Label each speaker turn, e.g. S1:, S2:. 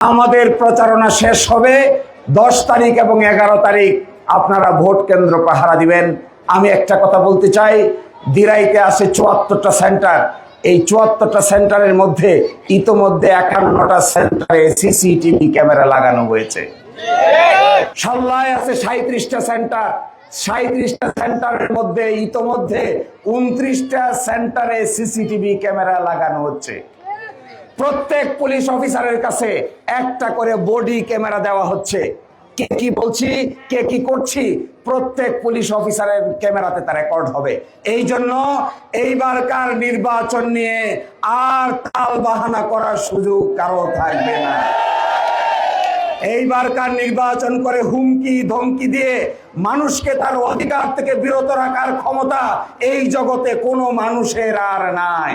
S1: আমাদের প্রচারণা শেষ হবে 10 তারিখ এবং 11 তারিখ। আপনারা ভোট কেন্দ্র পাহারা দিবেন। আমি একটা কথা বলতে চাই, দিরাইতে আছে 74টা সেন্টার। এই 74টা সেন্টারের মধ্যে ইতোমধ্যে 51টা সেন্টারে সিসিটিভি ক্যামেরা লাগানো হয়েছে। সাল্লায় আছে 37টা সেন্টার। 37টা সেন্টারের মধ্যে ইতোমধ্যে 29টা সেন্টারে সিসিটিভি ক্যামেরা লাগানো হচ্ছে। প্রত্যেক পুলিশ অফিসারের কাছে একটা করে বডি ক্যামেরা দেওয়া হচ্ছে। কে কি বলছি, কে কি করছি, প্রত্যেক পুলিশ অফিসারের ক্যামেরাতে তা রেকর্ড হবে। এই জন্য এইবারকার নির্বাচন নিয়ে আর তাল বাহানা করার সুযোগ কারো থাকবে না। এইবারকার নির্বাচন করে হুমকি ধমকি দিয়ে মানুষকে তার অধিকার থেকে বিরত রাখার ক্ষমতা এই জগতে কোনো মানুষের আর নাই।